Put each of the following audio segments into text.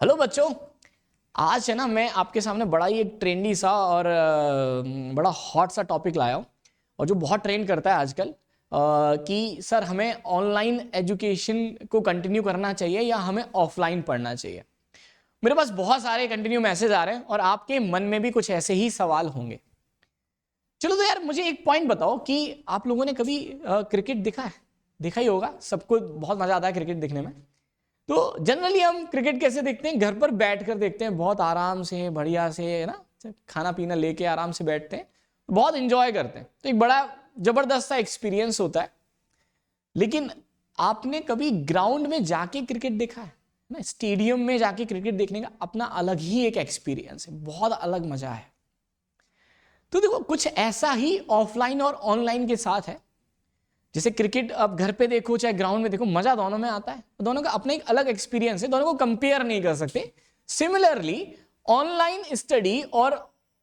Hello बच्चों, आज है ना मैं आपके सामने बड़ा ही एक ट्रेंडी सा और बड़ा हॉट सा टॉपिक लाया हूँ और जो बहुत ट्रेंड करता है आजकल कि सर हमें ऑनलाइन एजुकेशन को कंटिन्यू करना चाहिए या हमें ऑफलाइन पढ़ना चाहिए। मेरे पास बहुत सारे कंटिन्यू मैसेज आ रहे हैं और आपके मन में भी कुछ ऐसे ही सवाल होंगे। चलो तो यार मुझे एक पॉइंट बताओ कि आप लोगों ने कभी क्रिकेट देखा है? देखा ही होगा, सबको बहुत मजा आता है क्रिकेट देखने में। तो जनरली हम क्रिकेट कैसे देखते हैं? घर पर बैठ कर देखते हैं, बहुत आराम से बढ़िया से, है ना, खाना पीना लेके आराम से बैठते हैं, बहुत इंजॉय करते हैं। तो एक बड़ा जबरदस्त सा एक्सपीरियंस होता है। लेकिन आपने कभी ग्राउंड में जाके क्रिकेट देखा है ना? स्टेडियम में जाके क्रिकेट देखने का अपना अलग ही एक एक्सपीरियंस है, बहुत अलग मजा है। तो देखो कुछ ऐसा ही ऑफलाइन और ऑनलाइन के साथ है। जैसे क्रिकेट आप घर पे देखो चाहे ग्राउंड में देखो, मजा दोनों में आता है, दोनों का अपना एक अलग एक्सपीरियंस है, दोनों को कंपेयर नहीं कर सकते। सिमिलरली ऑनलाइन स्टडी और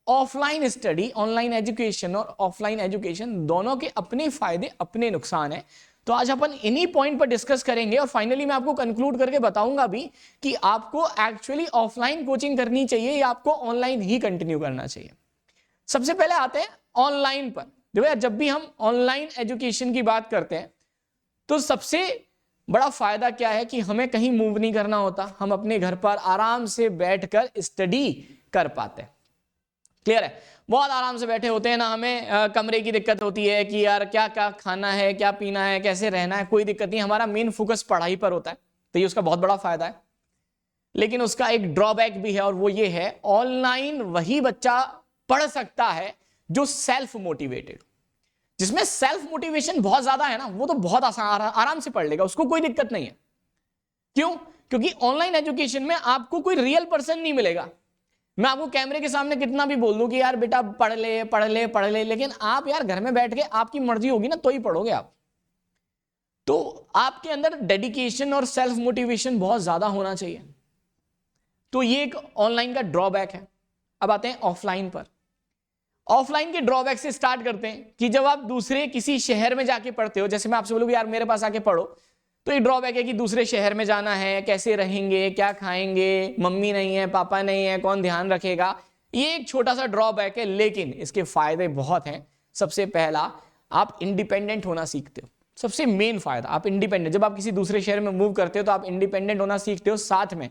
ऑफलाइन स्टडी, ऑनलाइन एजुकेशन और ऑफलाइन एजुकेशन, दोनों के अपने फायदे अपने नुकसान है। तो आज अपन इन्हीं पॉइंट पर डिस्कस करेंगे और फाइनली मैं आपको कंक्लूड करके बताऊंगा भी कि आपको एक्चुअली ऑफलाइन कोचिंग करनी चाहिए या आपको ऑनलाइन ही कंटिन्यू करना चाहिए। सबसे पहले आते हैं ऑनलाइन पर। देखो यार, जब भी हम ऑनलाइन एजुकेशन की बात करते हैं तो सबसे बड़ा फायदा क्या है कि हमें कहीं मूव नहीं करना होता, हम अपने घर पर आराम से बैठकर स्टडी कर पाते हैं। क्लियर है? बहुत आराम से बैठे होते हैं ना, हमें कमरे की दिक्कत होती है कि यार क्या क्या खाना है, क्या पीना है, कैसे रहना है, कोई दिक्कत नहीं। हमारा मेन फोकस पढ़ाई पर होता है, तो ये उसका बहुत बड़ा फायदा है। लेकिन उसका एक ड्रॉबैक भी है और वो ये है, ऑनलाइन वही बच्चा पढ़ सकता है जो सेल्फ मोटिवेटेड, जिसमें सेल्फ मोटिवेशन बहुत ज्यादा है ना, वो तो बहुत आसान आराम से पढ़ लेगा, उसको कोई दिक्कत नहीं है। क्यों? क्योंकि ऑनलाइन एजुकेशन में आपको कोई रियल पर्सन नहीं मिलेगा। मैं आपको कैमरे के सामने कितना भी बोल दूं कि यार बेटा पढ़ ले पढ़ ले पढ़ ले, लेकिन आप यार घर में बैठ के आपकी मर्जी होगी ना तो ही पढ़ोगे आप। तो आपके अंदर डेडिकेशन और सेल्फ मोटिवेशन बहुत ज्यादा होना चाहिए। तो ये एक ऑनलाइन का ड्रॉबैक है। अब आते हैं ऑफलाइन पर। ऑफलाइन के ड्रॉबैक से स्टार्ट करते हैं कि जब आप दूसरे किसी शहर में जाके पढ़ते हो, जैसे मैं आपसे बोलूँ यार मेरे पास आके पढ़ो, तो ये ड्रॉबैक है कि दूसरे शहर में जाना है, कैसे रहेंगे, क्या खाएंगे, मम्मी नहीं है, पापा नहीं है, कौन ध्यान रखेगा। ये एक छोटा सा ड्रॉबैक है, लेकिन इसके फायदे बहुत हैं। सबसे पहला, आप इंडिपेंडेंट होना सीखते हो। सबसे मेन फायदा, आप इंडिपेंडेंट, जब आप किसी दूसरे शहर में मूव करते हो तो आप इंडिपेंडेंट होना सीखते हो। साथ में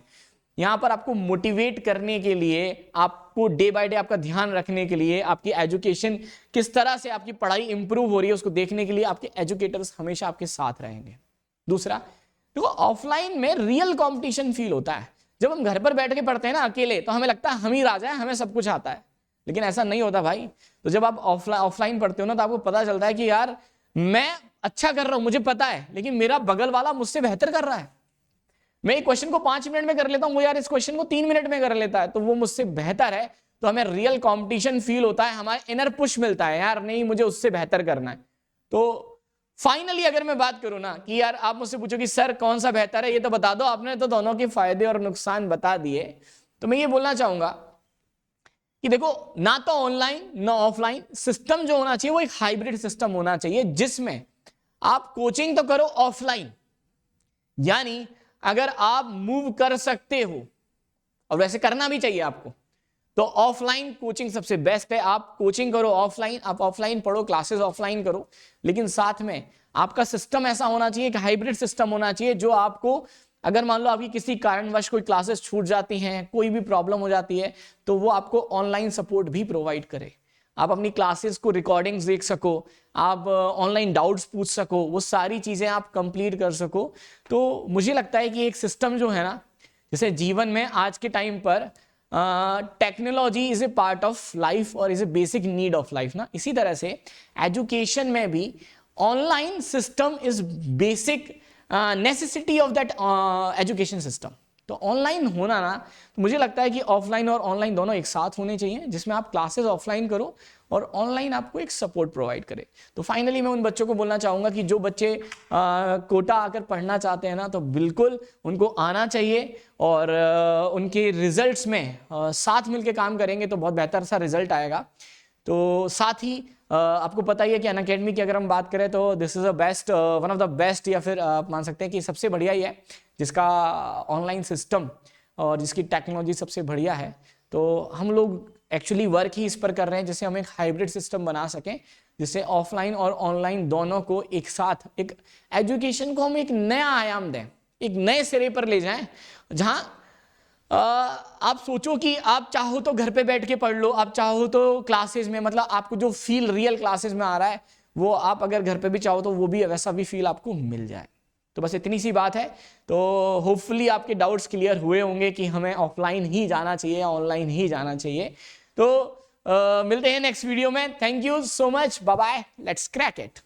यहां पर आपको मोटिवेट करने के लिए, आपको डे बाय डे आपका ध्यान रखने के लिए, आपकी एजुकेशन किस तरह से आपकी पढ़ाई इंप्रूव हो रही है उसको देखने के लिए आपके एजुकेटर्स हमेशा आपके साथ रहेंगे। दूसरा, देखो ऑफलाइन में रियल कंपटीशन फील होता है। जब हम घर पर बैठ के पढ़ते हैं ना अकेले, तो हमें लगता है हम ही राजा है, हमें सब कुछ आता है, लेकिन ऐसा नहीं होता भाई। तो जब आप ऑफलाइन पढ़ते हो ना, तो आपको पता चलता है कि यार मैं अच्छा कर रहा हूं, मुझे पता है, लेकिन मेरा बगल वाला मुझसे बेहतर कर रहा है। मैं एक क्वेश्चन को 5 मिनट में कर लेता हूं, वो यार इस क्वेश्चन को 3 मिनट में कर लेता है, तो वो मुझसे बेहतर है। तो हमें रियल कंपटीशन फील होता है, हमारे इनर पुश मिलता है, यार नहीं मुझे उससे बेहतर करना है। तो फाइनली अगर मैं बात करूं ना कि यार आप मुझसे पूछो कि सर कौन सा बेहतर है, ये तो बता दो, आपने तो दोनों के फायदे और नुकसान बता दिए। तो मैं ये बोलना चाहूंगा कि देखो, ना तो ऑनलाइन ना ऑफलाइन, सिस्टम जो होना चाहिए वो एक हाइब्रिड सिस्टम होना चाहिए, जिसमें आप कोचिंग तो करो ऑफलाइन, यानी अगर आप मूव कर सकते हो, और वैसे करना भी चाहिए आपको, तो ऑफलाइन कोचिंग सबसे बेस्ट है। आप कोचिंग करो ऑफलाइन, आप ऑफलाइन पढ़ो, क्लासेस ऑफलाइन करो, लेकिन साथ में आपका सिस्टम ऐसा होना चाहिए, एक हाइब्रिड सिस्टम होना चाहिए, जो आपको, अगर मान लो आपकी किसी कारणवश कोई क्लासेस छूट जाती हैं, कोई भी प्रॉब्लम हो जाती है, तो वो आपको ऑनलाइन सपोर्ट भी प्रोवाइड करे। आप अपनी क्लासेस को रिकॉर्डिंग्स देख सको, आप ऑनलाइन डाउट्स पूछ सको, वो सारी चीजें आप कंप्लीट कर सको। तो मुझे लगता है कि एक सिस्टम जो है ना, जैसे जीवन में आज के टाइम पर technology is a part of life और is a basic need of life ना, इसी तरह से एजुकेशन में भी online system is basic necessity of that education system. तो ऑनलाइन होना ना, तो मुझे लगता है कि ऑफलाइन और ऑनलाइन दोनों एक साथ होने चाहिए, जिसमें आप क्लासेस ऑफलाइन करो और ऑनलाइन आपको एक सपोर्ट प्रोवाइड करे। तो फाइनली मैं उन बच्चों को बोलना चाहूंगा कि जो बच्चे कोटा आकर पढ़ना चाहते हैं ना, तो बिल्कुल उनको आना चाहिए, और उनके रिजल्ट्स में साथ मिलकर काम करेंगे तो बहुत बेहतर सा रिजल्ट आएगा। तो साथ ही आपको पता ही है कि अनअकैडमी की अगर हम बात करें तो this is a best, one of the best, या फिर आप मान सकते हैं कि सबसे बढ़िया ही है, जिसका ऑनलाइन सिस्टम और जिसकी टेक्नोलॉजी सबसे बढ़िया है। तो हम लोग एक्चुअली वर्क ही इस पर कर रहे हैं जिससे हम एक हाइब्रिड सिस्टम बना सकें, जिससे ऑफलाइन और ऑनलाइन दोनों को एक साथ, एक एजुकेशन को हम एक नया आयाम दें, एक नए सिरे पर ले जाएं, जहां आप सोचो कि आप चाहो तो घर पे बैठ के पढ़ लो, आप चाहो तो क्लासेस में, मतलब आपको जो फील रियल क्लासेस में आ रहा है वो आप अगर घर पे भी चाहो तो वो भी वैसा भी फील आपको मिल जाए। तो बस इतनी सी बात है। तो होपफुली आपके डाउट्स क्लियर हुए होंगे कि हमें ऑफलाइन ही जाना चाहिए या ऑनलाइन ही जाना चाहिए। तो मिलते हैं नेक्स्ट वीडियो में। Thank you so much, bye bye, let's crack it.